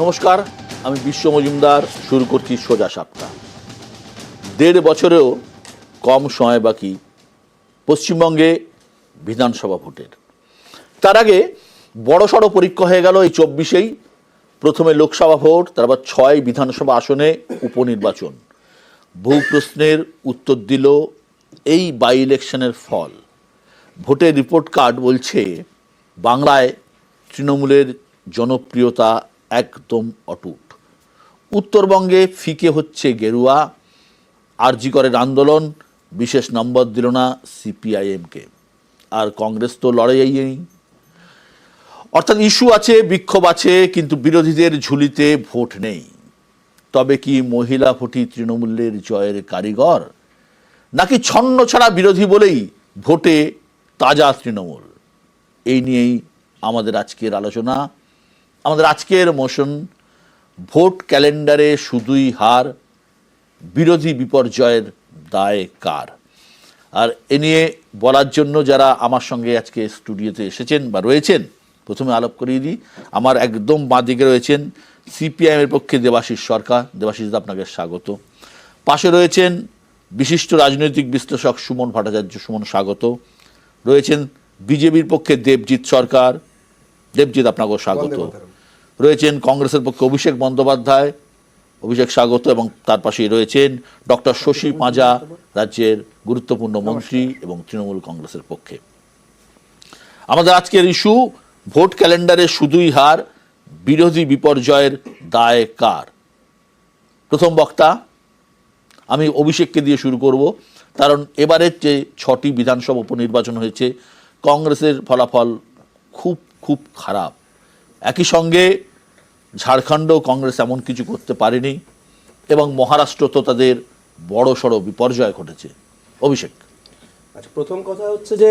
নমস্কার, আমি বিশ্ব মজুমদার। শুরু করছি সোজা সাপটা। 1.5 বছরেও কম সময় বাকি পশ্চিমবঙ্গে বিধানসভা ভোটের। তার আগে বড়সড় পরীক্ষা হয়ে গেল এই 24-এই। প্রথমে লোকসভা ভোট, তারপর 6 বিধানসভা আসনে উপনির্বাচন। বহু প্রশ্নের উত্তর দিল এই বাই ইলেকশনের ফল। ভোটের রিপোর্ট কার্ড বলছে বাংলায় তৃণমূলের জনপ্রিয়তা একদম অটুট। উত্তরবঙ্গে ফিকে হচ্ছে গেরুয়া। আরজি করের আন্দোলন বিশেষ নম্বর দিল না সিপিআইএমকে। আর কংগ্রেস তো লড়াইই নেই। অর্থাৎ ইস্যু আছে, বিক্ষোভ আছে, কিন্তু বিরোধীদের ঝুলিতে ভোট নেই। তবে কি মহিলা ভোটই তৃণমূলের জয়ের কারিগর, নাকি ছন্ন ছাড়া বিরোধী বলেই ভোটে তাজা তৃণমূল? এই নিয়েই আমাদের আজকের আলোচনা, আমাদের আজকের মোশন। ভোট ক্যালেন্ডারে শুধুই হার, বিরোধী বিপর্যয়ের দায় কার? আর এ নিয়ে বলার জন্য যারা আমার সঙ্গে আজকে স্টুডিওতে এসেছেন বা রয়েছেন, প্রথমে আলাপ করিয়ে দিই। আমার একদম বাঁ দিকে রয়েছেন সিপিআইএমের পক্ষে দেবাশিস সরকার। দেবাশিস দা, আপনাকে স্বাগত। পাশে রয়েছেন বিশিষ্ট রাজনৈতিক বিশ্লেষক সুমন ভট্টাচার্য। সুমন, স্বাগত। রয়েছেন বিজেপির পক্ষে দেবজিৎ সরকার। দেবজিৎ, আপনাকেও স্বাগত। রয়েছেন কংগ্রেসের পক্ষে অভিষেক বন্দ্যোপাধ্যায়। অভিষেক, স্বাগত। এবং তার পাশেই রয়েছেন ডক্টর শশী পাঁজা, রাজ্যের গুরুত্বপূর্ণ মন্ত্রী এবং তৃণমূল কংগ্রেসের পক্ষে। আমাদের আজকের ইস্যু, ভোট ক্যালেন্ডারে শুধুই হার, বিরোধী বিপর্যয়ের দায় কার? প্রথম বক্তা আমি অভিষেককে দিয়ে শুরু করব, কারণ এবারের যে 6টি বিধানসভা উপনির্বাচন হয়েছে, কংগ্রেসের ফলাফল খুব খুব খারাপ। একই সঙ্গে ঝাড়খণ্ডেও কংগ্রেস এমন কিছু করতে পারেনি, এবং মহারাষ্ট্র তো তাদের বড় সড়ো বিপর্যয় ঘটেছে। অভিষেক। আচ্ছা, প্রথম কথা হচ্ছে যে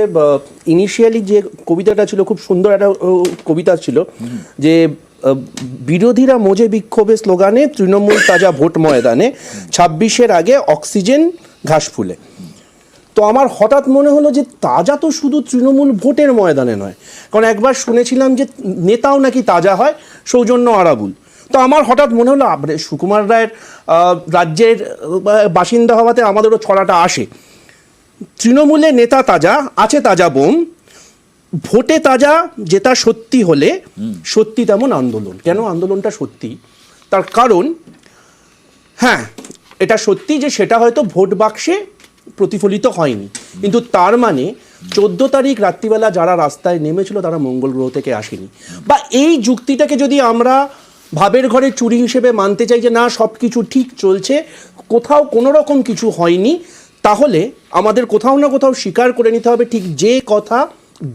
ইনিশিয়ালি যে কবিতাটা ছিল, খুব সুন্দর একটা কবিতা ছিল, যে বিরোধীরা মোজে বিক্ষোভে স্লোগানে, তৃণমূল তাজা ভোট ময়দানে, 26-এর আগে অক্সিজেন ঘাস ফুলে। তো আমার হঠাৎ মনে হলো যে তাজা তো শুধু তৃণমূল ভোটের ময়দানে নয়, কারণ একবার শুনেছিলাম যে নেতাও নাকি তাজা হয়, সৌজন্য আরাবুল। তো আমার হঠাৎ মনে হলো সুকুমার রায়ের রাজ্যের বাসিন্দা হওয়াতে আমাদেরও ছড়াটা আসে। তৃণমূলে নেতা তাজা, আছে তাজা বোম, ভোটে তাজা যেটা সত্যি হলে সত্যি তেমন আন্দোলন। কেন আন্দোলনটা সত্যি? তার কারণ, হ্যাঁ, এটা সত্যি যে সেটা হয়তো ভোট বাক্সে প্রতিফলিত হয়নি, কিন্তু তার মানে 14 তারিখ রাত্রিবেলা যারা রাস্তায় নেমেছিল তারা মঙ্গল গ্রহ থেকে আসেনি। বা এই যুক্তিটাকে যদি আমরা ভাবের ঘরে চুরি হিসেবে মানতে চাই, যে না সব কিছু ঠিক চলছে, কোথাও কোনো রকম কিছু হয়নি, তাহলে আমাদের কোথাও না কোথাও স্বীকার করে নিতে হবে ঠিক যে কথা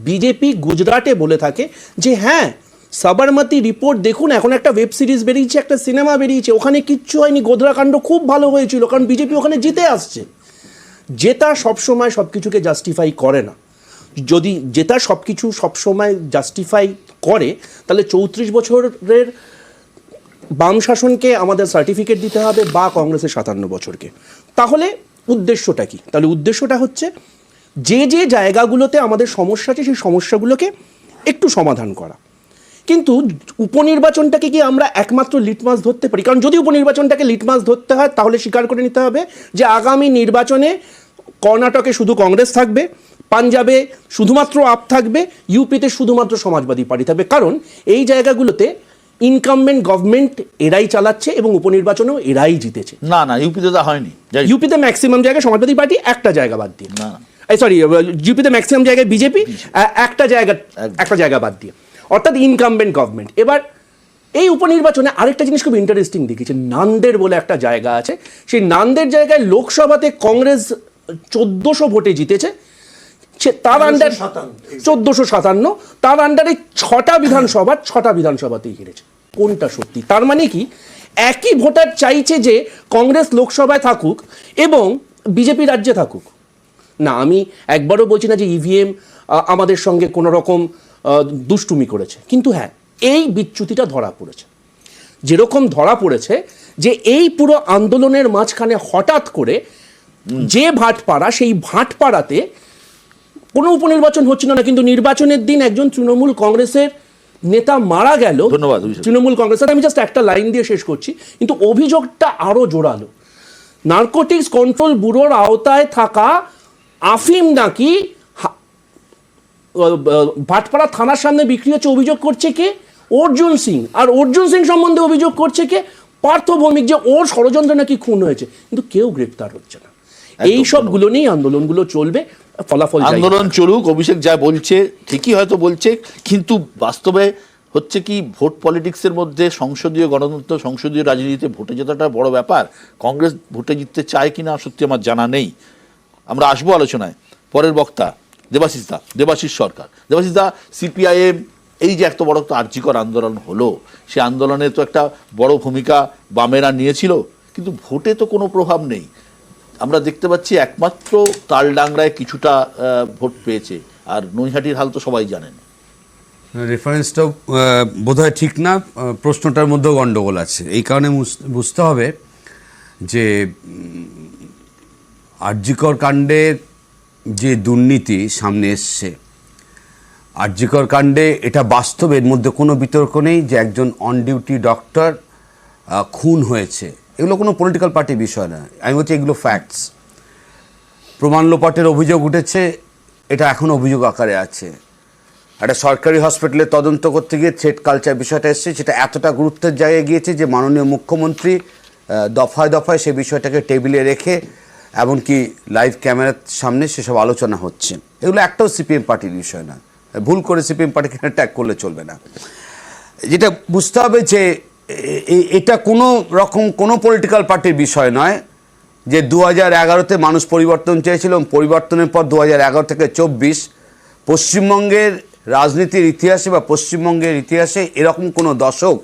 বিজেপি গুজরাটে বলে থাকে, যে হ্যাঁ, সাবরমতী রিপোর্ট দেখুন, এখন একটা ওয়েব সিরিজ বেরিয়েছে, একটা সিনেমা বেরিয়েছে, ওখানে কিচ্ছু হয়নি, গোধরাকাণ্ড খুব ভালো হয়েছিল, কারণ বিজেপি ওখানে জিতে আসছে। জেতা সবসময় সব কিছুকে জাস্টিফাই করে না। যদি জেতা সব কিছু সবসময় জাস্টিফাই করে, তাহলে 34 বছরের বাম শাসনকে আমাদের সার্টিফিকেট দিতে হবে, বা কংগ্রেসের 57 বছরকে। তাহলে উদ্দেশ্যটা কি? তাহলে উদ্দেশ্যটা হচ্ছে যে যে জায়গাগুলোতে আমাদের সমস্যা আছে সেই সমস্যাগুলোকে একটু সমাধান করা। কিন্তু উপনির্বাচনটাকে কি আমরা একমাত্র লিটমাস ধরতে পারি? কারণ যদি উপনির্বাচনটাকে লিটমাস ধরতে হয়, তাহলে স্বীকার করে নিতে হবে যে আগামী নির্বাচনে কর্ণাটকে শুধু কংগ্রেস থাকবে, পাঞ্জাবে শুধুমাত্র আপ থাকবে, ইউপিতে শুধুমাত্র সমাজবাদী পার্টি থাকবে। কারণ এই জায়গাগুলোতে ইনকামবেন্ট গভর্নমেন্ট এরাই চালাচ্ছে এবং উপনির্বাচনেও এরাই জিতেছে। না না, ইউপিতে তা হয়নি। ইউপিতে ম্যাক্সিমাম জায়গায় সমাজবাদী পার্টি, একটা জায়গা বাদ দিয়ে। সরি, ইউপিতে ম্যাক্সিমাম জায়গায় বিজেপি, একটা জায়গা বাদ দিয়ে, অর্থাৎ ইনকামবেন্ট গভর্নমেন্ট। এবার এই উপনির্বাচনে আরেকটা জিনিস খুব ইন্টারেস্টিং দেখেছে। নান্দের বলে একটা জায়গা আছে, সেই নান্দের জায়গায় লোকসভাতে কংগ্রেস 1400 ভোটে জিতেছে। তার আন্ডার 1457, তার আন্ডারে 6টা বিধানসভাতেই হেরেছে। কোনটা সত্যি? তার মানে কি একই ভোটার চাইছে যে কংগ্রেস লোকসভায় থাকুক এবং বিজেপি রাজ্যে থাকুক? না, আমি একবারও বলছি না যে ইভিএম আমাদের সঙ্গে কোনো রকম দুষ্টুমি করেছে, কিন্তু হ্যাঁ, এই বিচ্যুতিটা ধরা পড়েছে। যেরকম ধরা পড়েছে যে এই পুরো আন্দোলনের মাঝখানে হঠাৎ করে যে ভাটপাড়া, সেই ভাটপাড়াতে কোনো উপনির্বাচন হচ্ছিল না, কিন্তু নির্বাচনের দিন একজন তৃণমূল কংগ্রেসের নেতা মারা গেল ধন্যবাদ, অভিষেক। তৃণমূল কংগ্রেসের, আমি জাস্ট একটা লাইন দিয়ে শেষ করছি, কিন্তু অভিযোগটা আরো জোরালো। নার্কোটিক্স কন্ট্রোল ব্যুরোর আওতায় থাকা আফিম নাকি ভাটপাড়া থানার সামনে বিক্রি হচ্ছে, অভিযোগ করছে কে? অর্জুন সিং। আর অর্জুন সিং সম্বন্ধে অভিযোগ করছে কে? পার্থ ভৌমিক, যে ওর ষড়যন্ত্র নাকি খুন হয়েছে, কিন্তু কেউ গ্রেপ্তার হচ্ছে না। এই সবগুলো নিয়েই আন্দোলনগুলো চলবে, ফলাফল যাই হোক। আন্দোলন চলুক, অভিষেক যা বলছে ঠিকই হয়তো বলছে, কিন্তু বাস্তবে হচ্ছে কি, ভোট পলিটিক্সের মধ্যে সংসদীয় গণতন্ত্র, সংসদীয় রাজনীতিতে ভোটে জেতাটা বড় ব্যাপার। কংগ্রেস ভোটে জিততে চায় কিনা সত্যি আমার জানা নেই। আমরা আসবো আলোচনায়। পরের বক্তা দেবাশিস সরকার। দেবাশিস দা, সিপিআইএম এই যে এত বড় একটা আর্যিকর আন্দোলন হলো, সে আন্দোলনে তো একটা বড় ভূমিকা বামেরা নিয়েছিল, কিন্তু ভোটে তো কোনো প্রভাব নেই। আমরা দেখতে পাচ্ছি একমাত্র তালডাংরায় কিছুটা ভোট পেয়েছে, আর নৈহাটির হাল তো সবাই জানেন। রেফারেন্সটাও বোধহয় ঠিক না, প্রশ্নটার মধ্যেও গণ্ডগোল আছে। এই কারণে বুঝতে হবে যে আরজিকর কাণ্ডের যে দুর্নীতি সামনে এসছে, আরজিকর কাণ্ডে এটা বাস্তব, এর মধ্যে কোনো বিতর্ক নেই যে একজন অন ডিউটি ডক্টর খুন হয়েছে। এগুলো কোনো পলিটিক্যাল পার্টির বিষয় না, আমি বলছি এগুলো ফ্যাক্টস। প্রমাণ লোপাটের অভিযোগ উঠেছে, এটা এখনও অভিযোগ আকারে আছে। একটা সরকারি হসপিটালে তদন্ত করতে গিয়ে থ্রেট কালচার বিষয়টা এসেছে, সেটা এতটা গুরুত্বের জায়গায় গিয়েছে যে মাননীয় মুখ্যমন্ত্রী দফায় দফায় সে বিষয়টাকে টেবিলে রেখে এমনকি লাইভ ক্যামেরার সামনে সেসব আলোচনা হচ্ছে। এগুলো একটাও সিপিএম পার্টির বিষয় না, ভুল করে সিপিএম পার্টিকে ট্যাগ করলে চলবে না। যেটা বুঝতে হবে যে এটা কোনো রকম কোনো পলিটিক্যাল পার্টির বিষয় নয় যে 2011-তে মানুষ পরিবর্তন চেয়েছিল, পরিবর্তনের পর 2011 থেকে 24 পশ্চিমবঙ্গের রাজনীতির ইতিহাসে বা পশ্চিমবঙ্গের ইতিহাসে এরকম কোনো দশক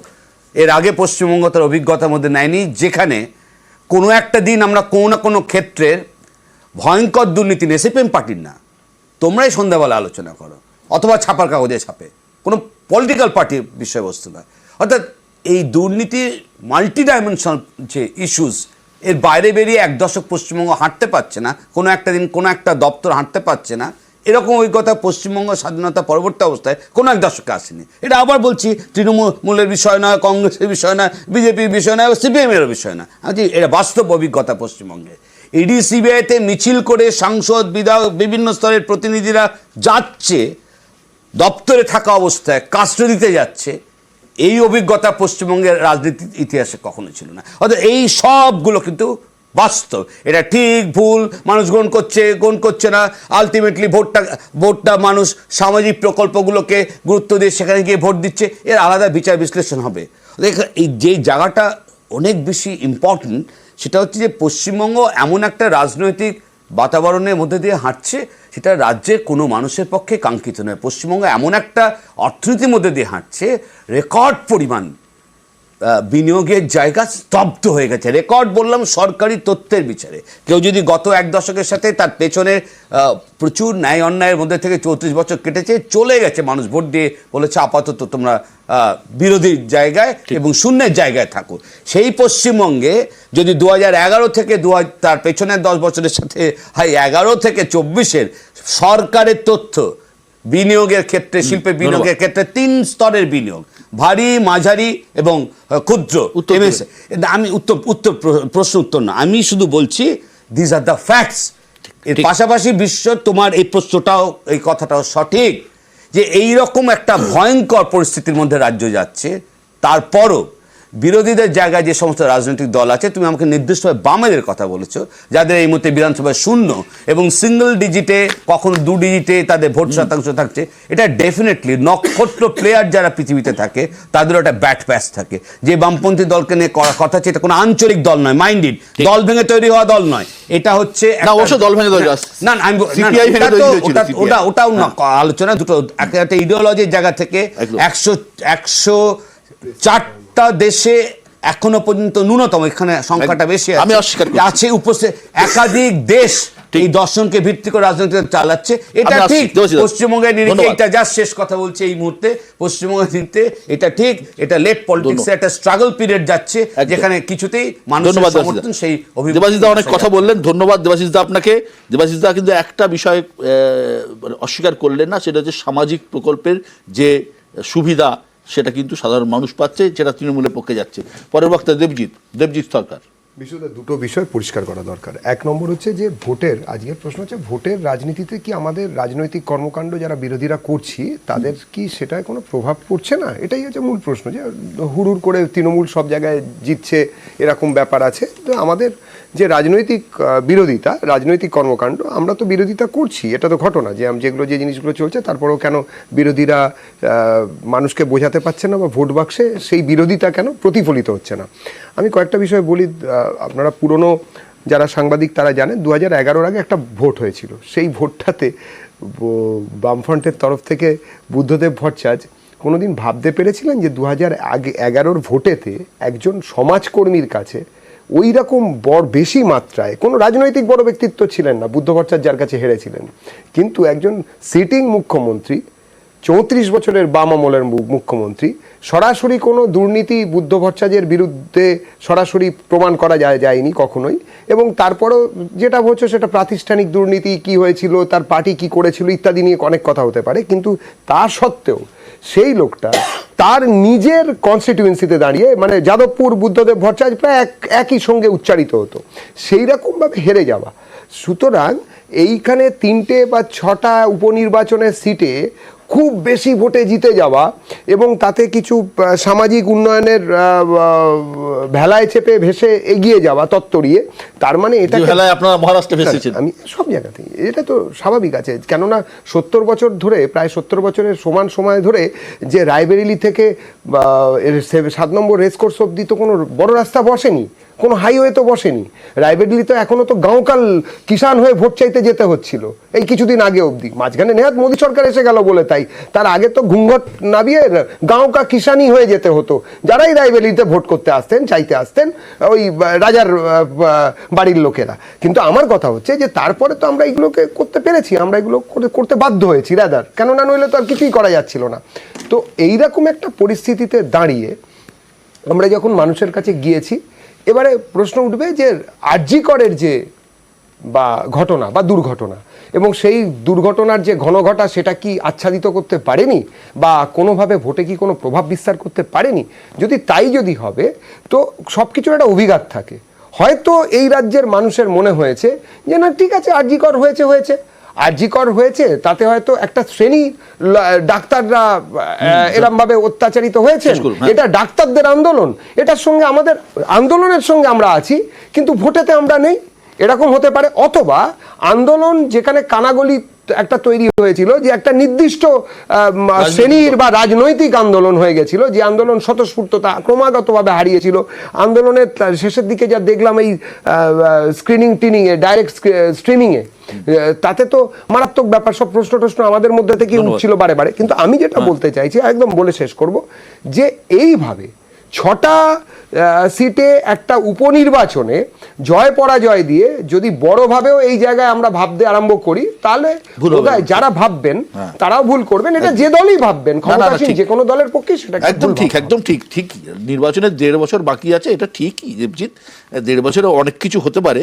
এর আগে পশ্চিমবঙ্গ তার অভিজ্ঞতার মধ্যে নেয়নি, যেখানে কোনো একটা দিন আমরা কোনো না কোনো ক্ষেত্রের ভয়ঙ্কর দুর্নীতি নিয়ে, সিপিএম পার্টির না, তোমরাই সন্ধ্যাবেলা আলোচনা করো অথবা ছাপার কাগজে ছাপে, কোনো পলিটিক্যাল পার্টির বিষয়বস্তু নয়। অর্থাৎ এই দুর্নীতির মাল্টি ডাইমেনশনাল যে ইস্যুস, এর বাইরে বেরিয়ে এক দশক পশ্চিমবঙ্গ হাঁটতে পারছে না, কোনো একটা দিন কোনো একটা দপ্তর হাঁটতে পারছে না, এরকম অভিজ্ঞতা পশ্চিমবঙ্গ স্বাধীনতা পরবর্তী অবস্থায় কোনো এক দশকে আসেনি। এটা আবার বলছি, তৃণমূলের বিষয় নয়, কংগ্রেসের বিষয় নয়, বিজেপির বিষয় নয়, সিপিএমের বিষয় না, আমি এটা বাস্তব অভিজ্ঞতা পশ্চিমবঙ্গে। ইডি সিবিআইতে মিছিল করে সাংসদ, বিধায়ক, বিভিন্ন স্তরের প্রতিনিধিরা যাচ্ছে, দপ্তরে থাকা অবস্থায় কাস্টডিতে যাচ্ছে, এই অভিজ্ঞতা পশ্চিমবঙ্গের রাজনীতির ইতিহাসে কখনো ছিল না। অর্থাৎ এই সবগুলো কিন্তু বাস্তব। এটা ঠিক ভুল মানুষ গ্রহণ করছে না, আলটিমেটলি ভোটটা মানুষ সামাজিক প্রকল্পগুলোকে গুরুত্ব দিয়ে সেখানে গিয়ে ভোট দিচ্ছে, এর আলাদা বিচার বিশ্লেষণ হবে। এই যে জায়গাটা অনেক বেশি ইম্পর্টেন্ট, সেটা হচ্ছে যে পশ্চিমবঙ্গ এমন একটা রাজনৈতিক বাতাবরণের মধ্যে দিয়ে হাঁটছে, সেটা রাজ্যের কোনো মানুষের পক্ষে কাঙ্ক্ষিত নয়। পশ্চিমবঙ্গ এমন একটা অর্থনীতির মধ্যে দিয়ে হাঁটছে, রেকর্ড পরিমাণ বিনিয়োগের জায়গা স্তব্ধ হয়ে গেছে। রেকর্ড বললাম সরকারি তথ্যের বিচারে। কেউ যদি গত এক দশকের সাথে তার পেছনে প্রচুর ন্যায় অন্যায়ের মধ্যে থেকে 34 বছর কেটেছে, চলে গেছে, মানুষ ভোট দিয়ে বলেছে আপাতত তোমরা বিরোধীর জায়গায় এবং শূন্যের জায়গায় থাকো। সেই পশ্চিমবঙ্গে যদি 2011 থেকে তার পেছনের 10 বছরের সাথে 11 থেকে 24-এর সরকারের তথ্য বিনিয়োগের ক্ষেত্রে, শিল্পের বিনিয়োগের ক্ষেত্রে 3 স্তরের বিনিয়োগ, ভারী, মাঝারি এবং ক্ষুদ্র। আমি প্রশ্ন উত্তর না, আমি শুধু বলছি দিস আর দ্য ফ্যাক্টস। এর পাশাপাশি তোমার এই প্রশ্নটাও, এই কথাটাও সঠিক যে এইরকম একটা ভয়ঙ্কর পরিস্থিতির মধ্যে রাজ্য যাচ্ছে, তারপরও বিরোধীদের জায়গায় যে সমস্ত রাজনৈতিক দল আছে, তুমি আমাকে নির্দিষ্টভাবে বামেদের কথা বলেছো, যাদের এই মুহূর্তে বিধানসভায় 0 এবং সিঙ্গল ডিজিটে, কখনো 2 ডিজিটে তাদের ভোট শতাংশ থাকছে, এটা ডেফিনেটলি নক্ষত্র প্লেয়ার যারা পৃথিবীতে থাকে তাদেরও একটা ব্যাট প্যাচ থাকে। যে বামপন্থী দলকে নিয়ে করা কথা হচ্ছে, এটা কোনো আঞ্চলিক দল নয়, মাইন্ডেড দল ভেঙে তৈরি হওয়া দল নয়, এটা হচ্ছে ওটাও না আলোচনা, দুটো একটা ইডিওলজির জায়গা থেকে 104টা দেশে এখনো পর্যন্ত ন্যূনতম, এখানে সংখ্যাটা বেশি আছে উপস্থিত, একাধিক দেশ এই দর্শনকে ভিত্তি করে রাজনীতি চালাচ্ছে। এটা ঠিক পশ্চিমবঙ্গের নিরিখে, এটা যা শেষ কথা বলছে এই মুহূর্তে পশ্চিমবঙ্গের নিরিখে এটা ঠিক, এটা লেট পলিটিক্সে একটা স্ট্রাগল পিরিয়ড যাচ্ছে, যেখানে কিছুতেই মানুষের সমর্থন সেই দেবাশিসদা অনেক কথা বললেন, ধন্যবাদ দেবাশিসদা আপনাকে। দেবাশিসদা কিন্তু একটা বিষয় অস্বীকার করলেন না, সেটা হচ্ছে সামাজিক প্রকল্পের যে সুবিধা সেটা কিন্তু সাধারণ মানুষ পাচ্ছে, যেটা তৃণমূলের পক্ষে যাচ্ছে। পরের বক্তা দেবজিৎ সরকার। বিশুদ্ধ দুটো বিষয় পরিষ্কার করা দরকার। এক নম্বর হচ্ছে যে ভোটের, আজকের প্রশ্ন হচ্ছে ভোটের রাজনীতিতে কি আমাদের রাজনৈতিক কর্মকাণ্ড যারা বিরোধীরা করছি তাদের কি সেটায় কোনো প্রভাব পড়ছে না, এটাই হচ্ছে মূল প্রশ্ন। যে হুড়ুর করে তৃণমূল সব জায়গায় জিতছে এরকম ব্যাপার আছে। তো আমাদের যে রাজনৈতিক বিরোধিতা, রাজনৈতিক কর্মকাণ্ড, আমরা তো বিরোধিতা করছি, এটা তো ঘটনা যে যে জিনিসগুলো চলছে, তারপরেও কেন বিরোধীরা মানুষকে বোঝাতে পারছে না বা ভোট বাক্সে সেই বিরোধিতা কেন প্রতিফলিত হচ্ছে না। আমি কয়েকটা বিষয় বলি, আপনারা পুরনো যারা সাংবাদিক তারা জানেন 2011 আগে একটা ভোট হয়েছিল। সেই ভোটটাতে বামফ্রন্টের তরফ থেকে বুদ্ধদেব ভট্টাচার্য কোনোদিন ভাবতে পেরেছিলেন যে 2011 ভোটেতে একজন সমাজকর্মীর কাছে ওই রকম বেশি মাত্রায় কোনো রাজনৈতিক বড় ব্যক্তিত্ব ছিলেন না বুদ্ধ ভট্টাচার্য, যার কাছে হেরেছিলেন, কিন্তু একজন সিটিং মুখ্যমন্ত্রী, 34 বছরের বাম আমলের মুখ্যমন্ত্রী, সরাসরি কোনো দুর্নীতি বুদ্ধ ভট্টাচার্যের বিরুদ্ধে সরাসরি প্রমাণ করা যায়নি কখনোই, এবং তারপরও যেটা হচ্ছে সেটা প্রাতিষ্ঠানিক দুর্নীতি কি হয়েছিল, তার পার্টি কি করেছিল ইত্যাদি নিয়ে অনেক কথা হতে পারে, কিন্তু তা সত্ত্বেও সেই লোকটা তার নিজের কনস্টিটিউয়েন্সিতে দাঁড়িয়ে, মানে যাদবপুর বুদ্ধদেব ভট্টাচার্য প্রায় একই সঙ্গে উচ্চারিত হতো, সেই রকমভাবে হেরে যাওয়া। সুতরাং এইখানে 3টে বা 6টা উপনির্বাচনের সিটে খুব বেশি ভোটে জিতে যাওয়া এবং তাতে কিছু সামাজিক উন্নয়নের ভেলায় চেপে ভেসে এগিয়ে যাওয়া তত্ত্বরিয়ে, তার মানে এটা আপনারা মহারাষ্ট্রে ভেসেছেন। আমি সব জায়গাতেই, এটা তো স্বাভাবিক আছে, কেননা 70 বছর ধরে, প্রায় 70 বছরের সমান সময় ধরে যে রায়বেরেলি থেকে 7 নম্বর রেসকোর্স অব্দি তো কোনো বড় রাস্তা বসেনি, কোনো হাইওয়ে তো বসেনি। রায়বেরেলি তো এখনো তো গাঁওকাল কিষান হয়ে ভোট চাইতে যেতে হচ্ছিল এই কিছুদিন আগে অবধি। মাঝখানে নেহাত মোদী সরকার এসে গেল বলে তাই, তার আগে তো ঘুঙ্ঘট নাবিয়ে গাঁওকা কিষানই হয়ে যেতে হতো যারাই রায়বেরেলিতে ভোট করতে আসতেন, চাইতে আসতেন, ওই রাজার বাড়ির লোকেরা। কিন্তু আমার কথা হচ্ছে যে তারপরে তো আমরা এগুলোকে করতে পেরেছি, আমরা এগুলো করতে বাধ্য হয়েছি রাদার, কেননা নইলে তো আর কিছুই করা যাচ্ছিল না। তো এইরকম একটা পরিস্থিতিতে দাঁড়িয়ে আমরা যখন মানুষের কাছে গিয়েছি, এবারে প্রশ্ন উঠবে যে আরজি করের যে বা ঘটনা বা দুর্ঘটনা, এবং সেই দুর্ঘটনার যে ঘনঘটা সেটা কি আচ্ছাদিত করতে পারেনি বা কোনোভাবে ভোটে কি কোনো প্রভাব বিস্তার করতে পারেনি? যদি হবে তো সব কিছুর একটা অভিঘাত থাকে। হয়তো এই রাজ্যের মানুষের মনে হয়েছে যে না ঠিক আছে, আরজিকর হয়েছে তাতে হয়তো একটা শ্রেণী ডাক্তাররা এরমভাবে অত্যাচারিত হয়েছে, এটা ডাক্তারদের আন্দোলন, এটার সঙ্গে আমাদের আন্দোলনের সঙ্গে আমরা আছি কিন্তু ভোটেতে আমরা নেই, এরকম হতে পারে। অথবা আন্দোলন যেখানে কানাগলি একটা তৈরি হয়েছিল, যে একটা নির্দিষ্ট শ্রেণীর বা রাজনৈতিক আন্দোলন হয়ে গেছিল, যে আন্দোলন স্বতঃস্ফূর্ততা ক্রমাগতভাবে হারিয়েছিল। আন্দোলনের শেষের দিকে যা দেখলাম এই টিনিংয়ে ডাইরেক্ট স্ট্রিমিংয়ে, তাতে তো মারাত্মক ব্যাপার, সব প্রশ্ন আমাদের মধ্যে থেকে উঠছিল বারে বারে। কিন্তু আমি যেটা বলতে চাইছি, একদম বলে শেষ করব, যে এইভাবে 6টা সিটে একটা উপনির্বাচনে জয় পরাজয় দিয়ে যদি বড়ভাবেও এই জায়গায় আমরা ভাবতে আরম্ভ করি, তাহলে যারা ভাববেন তারাও ভুল করবেন। এটা যে দলই ভাববেন, ক্ষমতাসীন যে কোনো দলের পক্ষে সেটা একদম ঠিক। নির্বাচনের 1.5 বছর বাকি আছে, এটা ঠিকই দেবজিৎ, 1.5 বছরে অনেক কিছু হতে পারে,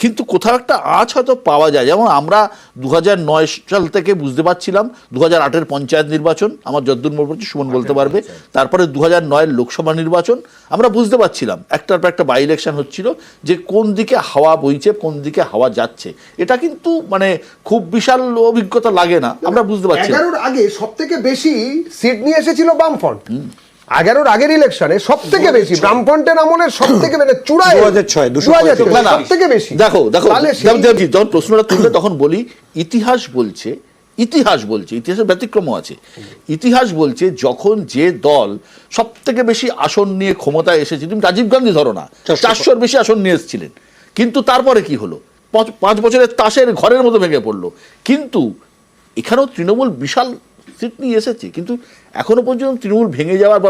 কিন্তু কোথাও একটা আঁচ হয়তো পাওয়া যায়। যেমন আমরা 2009 সাল থেকে বুঝতে পারছিলাম, 2008-এর পঞ্চায়েত নির্বাচন আমার যদ্দূর মনে পড়ছে, সুমন বলতে পারবে, তারপরে 2009-এর লোকসভা নির্বাচন, আমরা বুঝতে পারছিলাম একটার পর একটা বাই ইলেকশন হচ্ছিল, যে কোন দিকে হাওয়া বইছে, কোন দিকে হাওয়া যাচ্ছে। এটা কিন্তু মানে খুব বিশাল অভিজ্ঞতা লাগে না, আমরা বুঝতে পারছি। 11-র আগে সব থেকে বেশি সিট নিয়ে এসেছিল বামফ্রন্ট, 11-র আগের ইলেকশনে সব থেকে বেশি বামফ্রন্টের আমলের সব থেকে বেশি চূড়ায় 2006 সব থেকে বেশি। দেখো যখন প্রশ্নটা তুলবে তখন বলি ইতিহাস বলছে, ইতিহাসের ব্যতিক্রমও আছে। ইতিহাস বলছে যখন যে দল সব থেকে বেশি আসন নিয়ে ক্ষমতায় এসেছে, তুমি রাজীব গান্ধী ধরো না, 400-র বেশি আসন নিয়ে এসেছিলেন, কিন্তু তারপরে কি হলো, 5 বছরের তাসের ঘরের মতো ভেঙে পড়লো। কিন্তু এখানেও তৃণমূল বিশাল সিট নিয়ে এসেছে, কিন্তু এখনো পর্যন্ত তৃণমূল ভেঙে যাওয়ার বা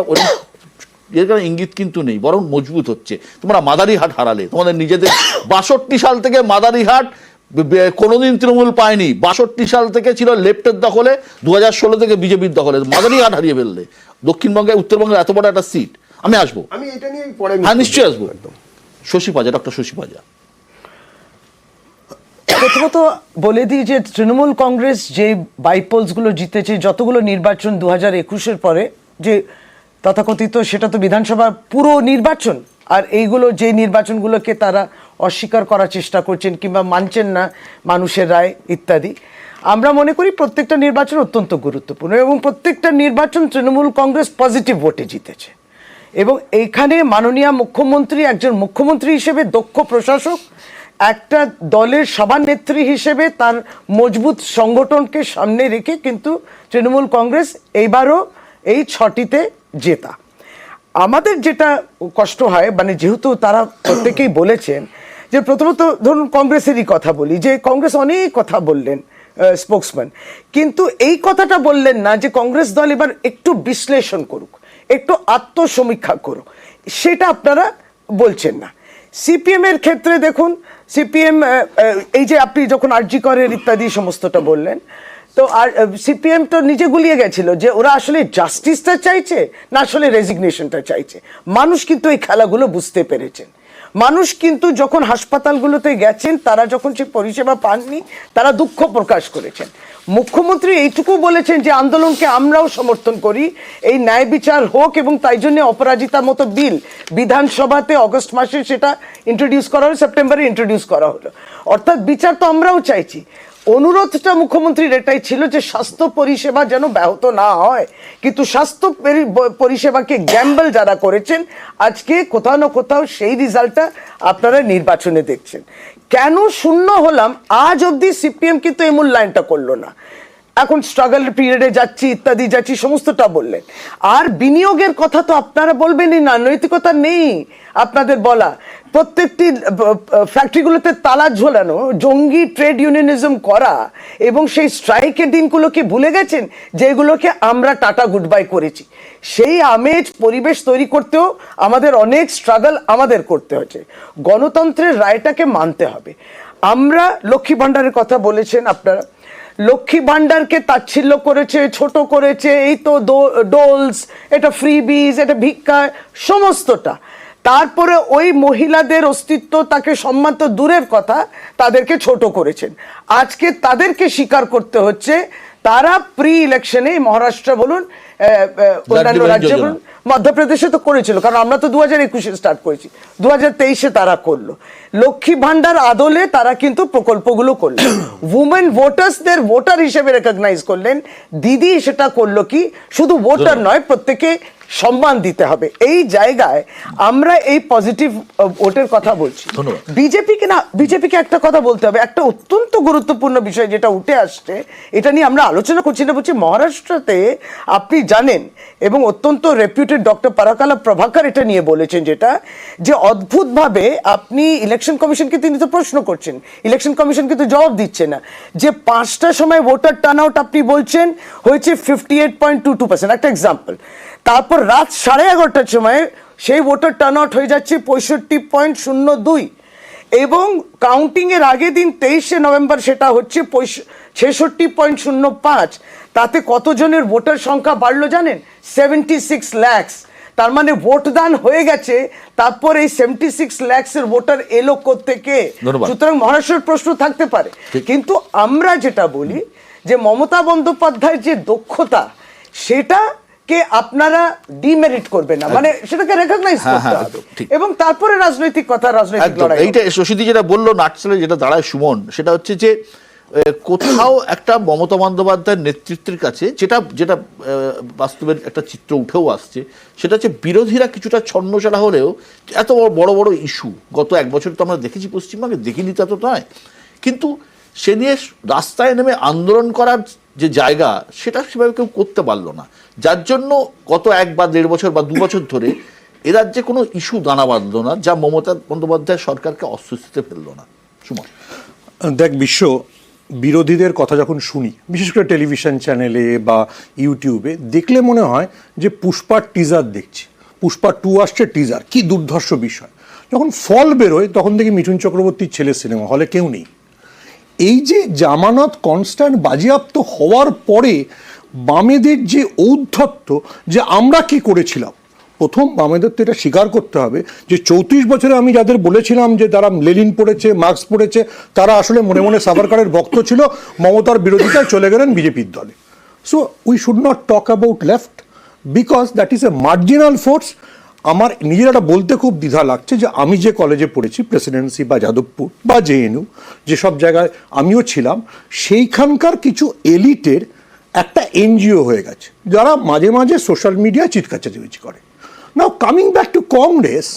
এর কারণে ইঙ্গিত কিন্তু নেই, বরং মজবুত হচ্ছে। তোমরা মাদারিহাট হারালে, তোমাদের নিজেদের 62 সাল থেকে মাদারিহাট কোনোদিন তৃণমূল পায়নি, 62 সাল থেকে ছিল লেফটের দখলে, 2016 থেকে বিজেপির দখলে, মাদারিহাট হারিয়ে ফেললে। দক্ষিণবঙ্গে উত্তরবঙ্গের এত বড় একটা সিট। আমি আসবো, আমি এটা নিয়ে পরে নিশ্চয়ই আসবো। ডক্টর শশী পাজা, প্রথমত বলে দিই যে তৃণমূল কংগ্রেস যে বাইপোলসগুলো জিতেছে, যতগুলো নির্বাচন 2021-এর পরে, যে তথাকথিত সেটা তো বিধানসভা পুরো নির্বাচন, আর এইগুলো যে নির্বাচনগুলোকে তারা অস্বীকার করার চেষ্টা করছেন কিংবা মানছেন না মানুষের রায় ইত্যাদি, আমরা মনে করি প্রত্যেকটা নির্বাচন অত্যন্ত গুরুত্বপূর্ণ এবং প্রত্যেকটা নির্বাচন তৃণমূল কংগ্রেস পজিটিভ ভোটে জিতেছে। এবং এইখানে মাননীয় মুখ্যমন্ত্রী একজন মুখ্যমন্ত্রী হিসেবে, দক্ষ প্রশাসক, একটা দলের সভানেত্রী হিসেবে তার মজবুত সংগঠনকে সামনে রেখে কিন্তু তৃণমূল কংগ্রেস এইবারও এই 6টিতে জেতা। আমাদের যেটা কষ্ট হয়, মানে যেহেতু তারা প্রত্যেকেই বলেছেন যে, প্রথমত ধরুন কংগ্রেসেরই কথা বলি, যে কংগ্রেস অনেক কথা বললেন স্পোক্সম্যান, কিন্তু এই কথাটা বললেন না যে কংগ্রেস দল এবার একটু বিশ্লেষণ করুক, একটু আত্মসমীক্ষা করুক, সেটা আপনারা বলছেন না। সিপিএম এর ক্ষেত্রে দেখুন, সিপিএম এই যে আপনি যখন আরজি করের ইত্যাদি সমস্তটা বললেন, তো আর সিপিএম তো নিজে গুলিয়ে গেছিল যে ওরা আসলে জাস্টিসটা চাইছে না আসলে রেজিগনেশনটা চাইছে। মানুষ কিন্তু এই খেলাগুলো বুঝতে পেরেছেন। মানুষ কিন্তু যখন হাসপাতালগুলোতে গেছেন, তারা যখন সে পরিষেবা পাননি, তারা দুঃখ প্রকাশ করেছেন। মুখ্যমন্ত্রী এইটুকু বলেছেন যে আন্দোলনকে আমরাও সমর্থন করি, এই ন্যায় বিচার হোক, এবং তাই জন্য অপরাজিতার মতো বিল বিধানসভাতে অগস্ট মাসে সেটা ইন্ট্রোডিউস করা হলো, সেপ্টেম্বরে ইন্ট্রোডিউস করা হলো। অর্থাৎ বিচার তো আমরাও চাইছি। অনুরোধটা মুখ্যমন্ত্রীর এটাই ছিল যে স্বাস্থ্য পরিষেবা যেন ব্যাহত না হয়, কিন্তু স্বাস্থ্য পরিষেবাকে গ্যাম্বল যারা করেছেন, আজকে কোথাও না কোথাও সেই রেজাল্টটা আপনারা নির্বাচনে দেখছেন। কেন শূন্য হলাম আজ অবধি সিপিএম কিন্তু এই মূল্যায়নটা করলো না। এখন স্ট্রাগল পিরিয়ডে যাচ্ছি ইত্যাদি যাচ্ছি সমস্তটা বললেন, আর বিনিয়োগের কথা তো আপনারা বলবেনই না, নৈতিকতা নেই আপনাদের বলা। প্রত্যেকটি ফ্যাক্টরিগুলোতে তালা ঝোলানো, জঙ্গি ট্রেড ইউনিয়নিজম করা, এবং সেই স্ট্রাইকের দিনগুলোকে ভুলে গেছেন যেগুলোকে আমরা টাটা গুড বাই করেছি। সেই আমেজ পরিবেশ তৈরি করতেও আমাদের অনেক স্ট্রাগল আমাদের করতে হচ্ছে। গণতন্ত্রের রায়টাকে মানতে হবে। আমরা লক্ষ্মী ভাণ্ডারের কথা বলেছেন আপনারা, লক্ষ্মী ভাণ্ডারকে তাচ্ছিল্য করেছে, ছোট করেছে, এই তো ডোলস, এটা ফ্রিবিজ, এটা ভিক্ষা, সমস্তটা। তারপরে ওই মহিলাদের অস্তিত্ব, তাকে সম্মান তো দূরের কথা, তাদেরকে ছোট করেছেন। আজকে তাদেরকে স্বীকার করতে হচ্ছে তারা প্রি ইলেকশনে, মহারাষ্ট্র বলুন, অন্যান্য রাজ্যে বলুন, মধ্যপ্রদেশে তো করেছিল, কারণ আমরা তো 2021-এ স্টার্ট করেছি, 2023-এ তারা করলো। লক্ষ্মী ভান্ডার আদলে তারা কিন্তু প্রকল্পগুলো করলো, উমেন ভোটার্সদের ভোটার হিসেবে রেকগনাইজ করলেন। দিদি সেটা করলো কি, শুধু ভোটার নয়, প্রত্যেকে সম্মান দিতে হবে। এই জায়গায় আমরা এই পজিটিভ ভোটের কথা বলছি। বিজেপিকে একটা কথা বলতে হবে, একটা অত্যন্ত গুরুত্বপূর্ণ বিষয় যেটা উঠে আসছে, এটা নিয়ে আমরা আলোচনা করছি না, বলছি মহারাষ্ট্রতে আপনি জানেন, এবং অত্যন্ত রেপুটেড ডক্টর পারাকালা প্রভাকর এটা নিয়ে বলেছেন, যেটা যে অদ্ভুতভাবে আপনি ইলেকশন কমিশনকে তিনি তো প্রশ্ন করছেন, ইলেকশন কমিশন কিন্তু জবাব দিচ্ছে না, যে 5টার সময় ভোটার টার্ন আউট আপনি বলছেন হয়েছে 58.22%, একটা এক্সাম্পল। তারপর রাত 11:30টার সময় সেই ভোটার টার্ন আউট হয়ে যাচ্ছে 65.02, এবং কাউন্টিং এর আগের দিন 23শে নভেম্বর সেটা হচ্ছে 66.05। তাতে কতজনের ভোটার সংখ্যা বাড়লো জানেন? 76 লাখ। তার মানে ভোটদান হয়ে গেছে, তারপর এই 76 লাখের ভোটার এলো কোত্থেকে? সুতরাং মহারাষ্ট্রের প্রশ্ন থাকতে পারে, কিন্তু আমরা যেটা বলি যে মমতা বন্দ্যোপাধ্যায়ের যে দক্ষতা, সেটা কে আপনারা ডিমেরিট করবেন না, মানে সেটাকে রেকগনাইজ করতে হবে, এবং তারপরে রাজনৈতিক কথা, রাজনৈতিক লড়াই। এইটা শশীদি যেটা বললো, নাটসেলে যেটা দাঁড়ায় সুমন, সেটা হচ্ছে যে কোথাও একটা মমতা বন্দ্যোপাধ্যায়ের নেতৃত্বের কাছে যেটা যেটা বাস্তবের একটা চিত্র উঠেও আসছে, সেটা হচ্ছে বিরোধীরা কিছুটা ছন্নছাড়া হলেও এত বড় বড় ইস্যু গত 1 বছর তো আমরা দেখেছি পশ্চিমবঙ্গে, দেখিনি তা তো নয়, কিন্তু সে নিয়ে রাস্তায় নেমে আন্দোলন করার যে জায়গা, সেটা সেভাবে কেউ করতে পারলো না, যার জন্য গত 1 বা 1.5 বছর বা 2 বছর ধরে এ রাজ্যে কোনো ইস্যু দানা বাঁধলো না, যা মমতা বন্দ্যোপাধ্যায় সরকারকে অস্বস্তিতে ফেললো না। সুমন, দেখ বিশ্ব, বিরোধীদের কথা যখন শুনি, বিশেষ করে টেলিভিশন চ্যানেলে বা ইউটিউবে, দেখলে মনে হয় যে পুষ্পার টিজার দেখছি, পুষ্পা 2 আসছে টিজার, কি দুর্ধর্ষ বিষয়। যখন ফল বেরোয় তখন দেখি মিঠুন চক্রবর্তীর ছেলে সিনেমা হলে কেউ নেই। এই যে জামানত কনস্ট্যান্ট বাজেয়াপ্ত হওয়ার পরে বামেদের যে ঔদ্ধত্য, যে আমরা কি করেছিলাম, প্রথম বামেদের তো এটা স্বীকার করতে হবে যে 34 বছরে আমি যাদের বলেছিলাম যে তারা লেনিন পড়েছে, মার্কস পড়েছে, তারা আসলে মনে মনে সাভারকারের ভক্ত ছিল, মমতার বিরোধিতায় চলে গেলেন বিজেপির দলে। So we should not talk about left because that is a marginal force. আমার নিজের একটা বলতে খুব দ্বিধা লাগছে যে আমি যে কলেজে পড়েছি, প্রেসিডেন্সি বা যাদবপুর বা জেএনইউ, যেসব জায়গায় আমিও ছিলাম, সেইখানকার কিছু এলিটের একটা এনজিও হয়ে গেছে যারা মাঝে মাঝে সোশ্যাল মিডিয়ায় চিৎকার চেঁচামেচি করে। নাও coming back to Congress,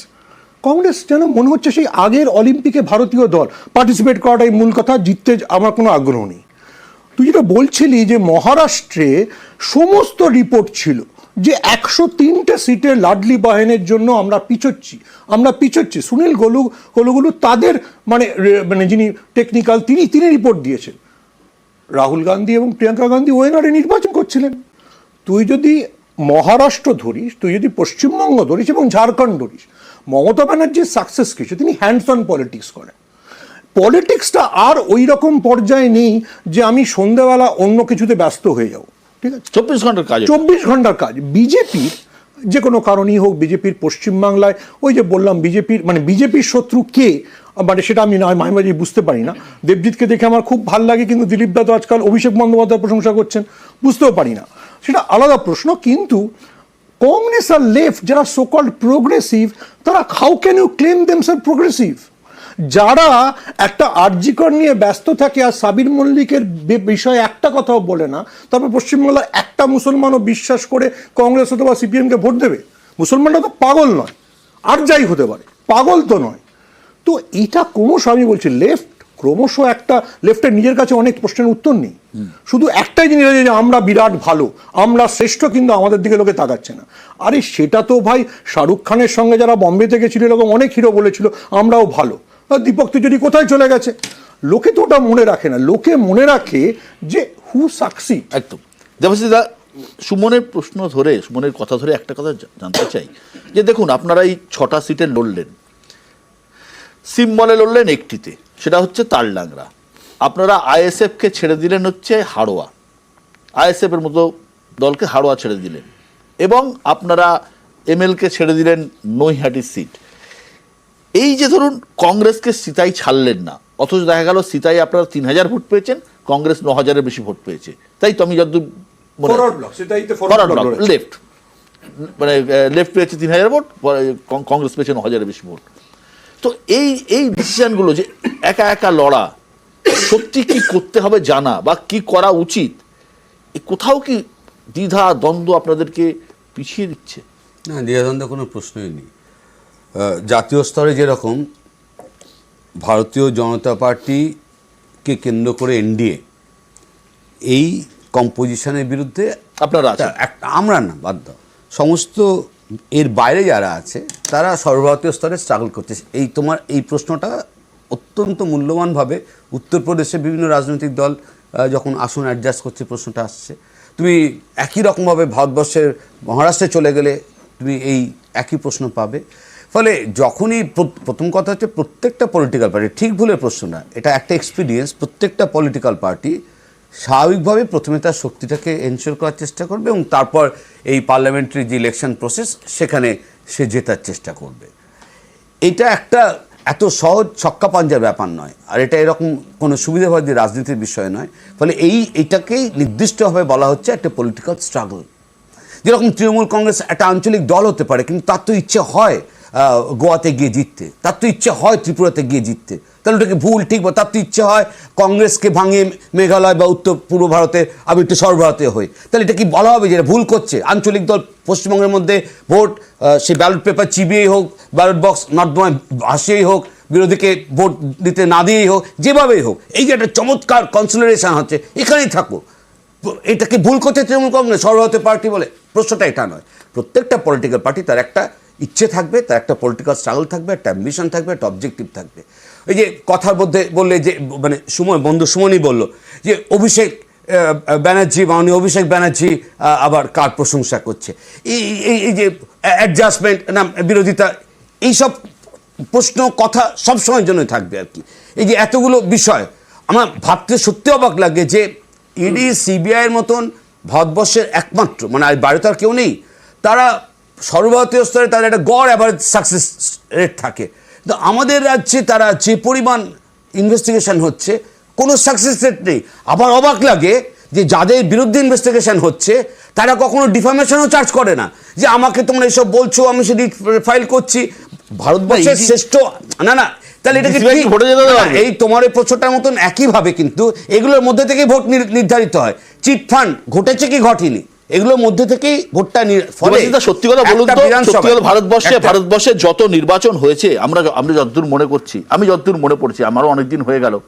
Congress যেন মনে হচ্ছে সেই আগের অলিম্পিকে ভারতীয় দল পার্টিসিপেট করাটাই মূল কথা, জিততে আমার কোনো আগ্রহ নেই। তুই যেটা বলছিলি যে মহারাষ্ট্রে সমস্ত রিপোর্ট ছিল যে 103টে সিটে লাডলি বাহিনীর জন্য আমরা পিছোচ্ছি। সুনীল গোলুগুলু তাদের মানে যিনি টেকনিক্যাল তিনি রিপোর্ট দিয়েছেন। রাহুল গান্ধী এবং প্রিয়াঙ্কা গান্ধী ওয়েনারে নির্বাচন করছিলেন। তুই যদি মহারাষ্ট্র ধরিস, তুই যদি পশ্চিমবঙ্গ ধরিস এবং ঝাড়খণ্ড ধরিস, মমতা ব্যানার্জির সাকসেস কিছু, তিনি হ্যান্ডস অন পলিটিক্স করেন। পলিটিক্সটা আর ওই রকম পর্যায়ে নেই যে আমি সন্ধ্যেবেলা অন্য কিছুতে ব্যস্ত হয়ে যাব, ঠিক আছে? 24 ঘন্টার কাজ। 24 ঘন্টার কাজ। বিজেপির যে কোনো কারণেই হোক, বিজেপির পশ্চিমবাংলায় ওই যে বললাম বিজেপির শত্রু কে, মানে সেটা আমি মাঝে মাঝে বুঝতে পারি না। দেবজিৎকে দেখে আমার খুব ভালো লাগে, কিন্তু দিলীপ দা তো আজকাল অভিষেক বন্দ্যোপাধ্যায়ের প্রশংসা করছেন, বুঝতেও পারি না, সেটা আলাদা প্রশ্ন। কিন্তু কংগ্রেস আর লেফট যারা সো কল্ড প্রোগ্রেসিভ, তারা how can you claim themselves progressive? যারা একটা আরজিকর নিয়ে ব্যস্ত থাকে আর সাবির মল্লিকের বিষয়ে একটা কথাও বলে না, তারপর পশ্চিমবাংলার একটা মুসলমানও বিশ্বাস করে কংগ্রেস অথবা সিপিএমকে ভোট দেবে? মুসলমানরা তো পাগল নয়, আর যাই হতে পারে, পাগল তো নয়। তো এটা ক্রমশ, আমি বলছি লেফটের নিজের কাছে অনেক প্রশ্নের উত্তর নেই। শুধু একটাই জিনিস আছে যে আমরা বিরাট ভালো, আমরা শ্রেষ্ঠ, কিন্তু আমাদের দিকে লোকে তাকাচ্ছে না। আরে সেটা তো ভাই শাহরুখ খানের সঙ্গে যারা বম্বে থেকে ছিল এরকম অনেক হিরো বলেছিল আমরাও ভালো। দীপক তিজোরি কোথায় চলে গেছে? লোকে তো ওটা মনে রাখে না, লোকে মনে রাখে যে হু সাকসিড। একদম। দেবশ্রীদা, সুমনের কথা ধরে একটা কথা জানতে চাই যে দেখুন, আপনারা এই 6টা সিটে লড়লেন, সিম্বলে লড়লেন একটিতে, সেটা হচ্ছে তালডাংরা। আপনারা আইএসএফকে ছেড়ে দিলেন হচ্ছে হাড়োয়া, আইএসএফের মতো দলকে হাড়োয়া ছেড়ে দিলেন, এবং আপনারা এমএলকে ছেড়ে দিলেন নৈহাটির সিট। এই যে ধরুন কংগ্রেসকে সিতাই ছাড়লেন না, অথচ দেখা গেল সিতাই আপনারা 3000 ভোট পেয়েছেন, কংগ্রেস 9000-এর বেশি ভোট পেয়েছে। তাই তো আমি যতদূর লেফট লেফট পেয়েছে 3000 ভোট, কংগ্রেস পেয়েছে 9000-এর বেশি ভোট। তো এই ডিসিশনগুলো যে একা একা লড়া, সত্যি কি করতে হবে জানা বা কি করা উচিত, কোথাও কি দ্বিধা দ্বন্দ্ব আপনাদেরকে পিছিয়ে দিচ্ছে? না, দ্বিধাদ্বন্দ্বের কোনো প্রশ্নই নেই। জাতীয় স্তরে যেরকম ভারতীয় জনতা পার্টিকে কেন্দ্র করে এনডিএ এই কম্পোজিশনের বিরুদ্ধে আপনারা আমরা না, বাদ দাও, সমস্ত এর বাইরে যারা আছে তারা সর্বভারতীয় স্তরে স্ট্রাগল করছে। তোমার এই প্রশ্নটা অত্যন্ত মূল্যবানভাবে উত্তরপ্রদেশে বিভিন্ন রাজনৈতিক দল যখন আসন অ্যাডজাস্ট করছে, প্রশ্নটা আসছে। তুমি একই রকমভাবে ভারতবর্ষের মহারাষ্ট্রে চলে গেলে তুমি এই একই প্রশ্ন পাবে। ফলে যখনই প্রথম কথা হচ্ছে, প্রত্যেকটা পলিটিক্যাল পার্টি, ঠিক ভুলের প্রশ্ন না, এটা একটা এক্সপিরিয়েন্স, প্রত্যেকটা পলিটিক্যাল পার্টি স্বাভাবিকভাবে প্রথমে তার শক্তিটাকে এনশিওর করার চেষ্টা করবে এবং তারপর এই পার্লামেন্টারি যে ইলেকশন প্রসেস সেখানে সে জেতার চেষ্টা করবে। এটা একটা এত সহজ ছক্কা পাঞ্জার ব্যাপার নয়, আর এটা এরকম কোনো সুবিধাবাদী রাজনীতির বিষয় নয়। ফলে এইটাকেই নির্দিষ্টভাবে বলা হচ্ছে একটা পলিটিক্যাল স্ট্রাগল। যেরকম তৃণমূল কংগ্রেস একটা আঞ্চলিক দল হতে পারে, কিন্তু তার তো ইচ্ছে হয় গোয়াতে গিয়ে জিততে, তার তো ইচ্ছে হয় ত্রিপুরাতে গিয়ে জিততে, তাহলে ওটাকে ভুল ঠিক বা তার তো ইচ্ছে হয় কংগ্রেসকে ভাঙিয়ে মেঘালয় বা উত্তর পূর্ব ভারতে আমি একটু সর্বভারতীয় হই, তাহলে এটা কি বলা হবে যে এটা ভুল করছে? আঞ্চলিক দল পশ্চিমবঙ্গের মধ্যে ভোট, সে ব্যালট পেপার চিবিয়েই হোক, ব্যালট বক্স নর্দমায় ভাসিয়েই হোক, বিরোধীকে ভোট দিতে না দিয়েই হোক, যেভাবেই হোক, এই যে একটা চমৎকার কনসলিডেশন হচ্ছে, এখানেই থাকো, এটাকে ভুল করছে তৃণমূল কংগ্রেস সর্বভারতীয় পার্টি বলে? প্রশ্নটা এটা নয়। প্রত্যেকটা পলিটিক্যাল পার্টি তার একটা ইচ্ছে থাকবে, তার একটা পলিটিক্যাল স্ট্রাগল থাকবে, একটা অ্যাম্বিশন থাকবে, একটা অবজেক্টিভ থাকবে। এই যে কথার মধ্যে বললে যে মানে বন্ধু সুমনই বলল যে অভিষেক ব্যানার্জি, মাননীয় অভিষেক ব্যানার্জি আবার কার প্রশংসা করছে, এই যে অ্যাডজাস্টমেন্ট না বিরোধিতা, এইসব প্রশ্ন কথা সবসময়ের জন্যই থাকবে আর কি। এই যে এতগুলো বিষয় আমার ভাবতে সত্যি অবাক লাগে যে ইডি সিবিআইয়ের মতন ভারতবর্ষের একমাত্র, মানে আর বাইরে তো আর কেউ নেই, তারা সর্বভারতীয় স্তরে তাদের একটা গড় অ্যাভারেজ সাকসেস রেট থাকে, তো আমাদের রাজ্যে তারা যে পরিমাণ ইনভেস্টিগেশন হচ্ছে কোনো সাকসেস রেট নেই। আবার অবাক লাগে যে যাদের বিরুদ্ধে ইনভেস্টিগেশন হচ্ছে তারা কখনো ডিফামেশনও চার্জ করে না, যে আমাকে তোমরা এসব বলছো আমি সেটি ফাইল করছি। ভারতবর্ষের শ্রেষ্ঠ না তাহলে এটাকে বেশিরভাগই ভোটে যেতে দেওয়া হবে। এই তোমার এই প্রশ্নটার মতন একইভাবে কিন্তু এগুলোর মধ্যে থেকেই ভোট নির্ধারিত হয়। চিট ফান্ড ঘটেছে কি ঘটেনি এগুলোর মধ্যে থেকেই ভোটটা ফলে। দেবাশিস দা, সত্যি কথা বলুন একটা তো, বিধানসভায় সত্যি কথা একটা- ভারতবর্ষে যত নির্বাচন হয়েছে আমরা যতদূর মনে করছি, আমি যতদূর মনে পড়ছি, আমারও অনেকদিন হয়ে গেল,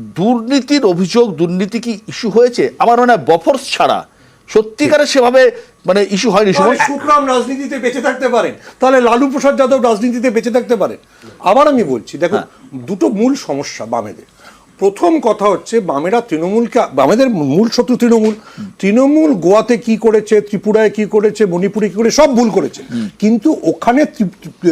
দুর্নীতির অভিযোগ, দুর্নীতি কি ইস্যু হয়েছে আমার মনে হয় বফর্স ছাড়া সত্যিকারের সেভাবে মানে ইস্যু হয়নি। সুমন, সুখরাম রাজনীতিতে বেঁচে থাকতে পারেন, তাহলে লালু প্রসাদ যাদব রাজনীতিতে বেঁচে থাকতে পারেন। আবার আমি বলছি, দেখো দুটো মূল সমস্যা বামেদের। প্রথম কথা হচ্ছে বামেরা তৃণমূলকে, বামেদের মূল শত্রু তৃণমূল গোয়াতে কি করেছে, ত্রিপুরায় কি করেছে, মণিপুরে কি করে, সব ভুল করেছে। কিন্তু ওখানে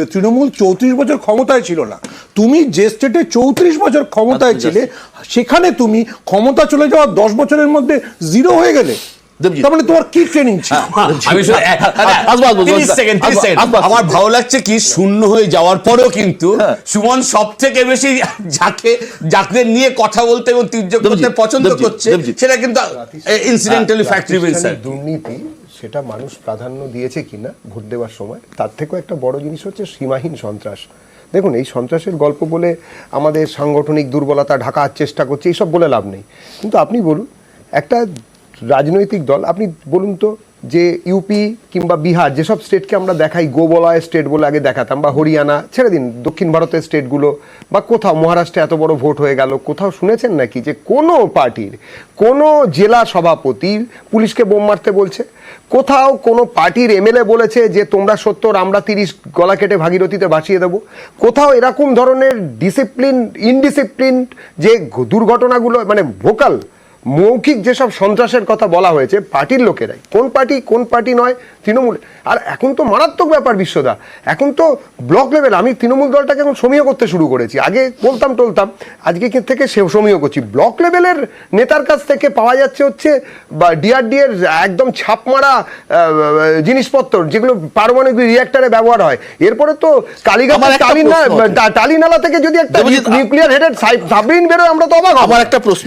তৃণমূল 34 বছর ক্ষমতায় ছিল না। তুমি যে স্টেটে 34 বছর ক্ষমতায় ছিলে সেখানে তুমি ক্ষমতা চলে যাওয়ার 10 বছরের মধ্যে জিরো হয়ে গেলে, দেবজিৎ। তার মানে তোমার কি ট্রেনিং ছিল? আমি শুধু- আসবাব, 30 সেকেন্ড। আমার ভালো লাগছে কি শূন্য হয়ে যাওয়ার পরেও কিন্তু সুমন সব থেকে বেশি যাকে নিয়ে কথা বলতে এবং তীর্যক করতে দেবজিৎ, পছন্দ দেবজিৎ, করছে দেবজিৎ। সেটা কিন্তু ইনসিডেন্টালি ফ্যাক্ট রিভিল স্যার। দুর্নীতি সেটা মানুষ প্রাধান্য দিয়েছে কিনা ভোট দেওয়ার সময়, তার থেকেও একটা বড় জিনিস হচ্ছে সীমাহীন সন্ত্রাস। দেখুন, এই সন্ত্রাসের গল্প বলে আমাদের সাংগঠনিক দুর্বলতা ঢাকার চেষ্টা করছে, এইসব বলে লাভ নেই। কিন্তু আপনি বলুন, একটা রাজনৈতিক দল, আপনি বলুন তো, যে ইউপি কিংবা বিহার যেসব স্টেটকে আমরা দেখাই গোবলয় স্টেট বলে আগে দেখাতাম, বা হরিয়ানা ছেড়ে দিন, দক্ষিণ ভারতের স্টেটগুলো, বা কোথাও মহারাষ্ট্রে এত বড় ভোট হয়ে গেল, কোথাও শুনেছেন নাকি যে কোনো পার্টির কোনো জেলা সভাপতি পুলিশকে বোম মারতে বলছে? কোথাও কোনো পার্টির এমএলএ বলেছে যে তোমরা 70 আমরা 30 গলা কেটে ভাগীরথীতে ভাসিয়ে দেবো? কোথাও এরকম ধরনের ইনডিসিপ্লিন যে দুর্ঘটনাগুলো, মানে ভোকাল মৌখিক যেসব সন্ত্রাসের কথা বলা হয়েছে পার্টির লোকেরাই, কোন পার্টি নয়, তৃণমূল। আর এখন তো মারাত্মক ব্যাপার বিশ্বদা, এখন তো ব্লক লেভেল, আমি তৃণমূল দলটাকে এখন সমীহ করতে শুরু করেছি, আগে বলতাম টলতাম, আজকে থেকে সমীহ করছি। ব্লক লেভেলের নেতার কাছ থেকে পাওয়া যাচ্ছে হচ্ছে বা ডিআরডি এর একদম ছাপ মারা জিনিসপত্র, যেগুলো পারমাণবিক রিঅ্যাক্টরে ব্যবহার হয়। এরপরে তো কালীঘাট আমার একটা প্রশ্ন আছে। টালিনালা থেকে যদি একটা দেবজিৎ, নিউক্লিয়ার হেডেড সাবমেরিন বেরোয়, আমরা তো অবাক হব। আমার একটা প্রশ্ন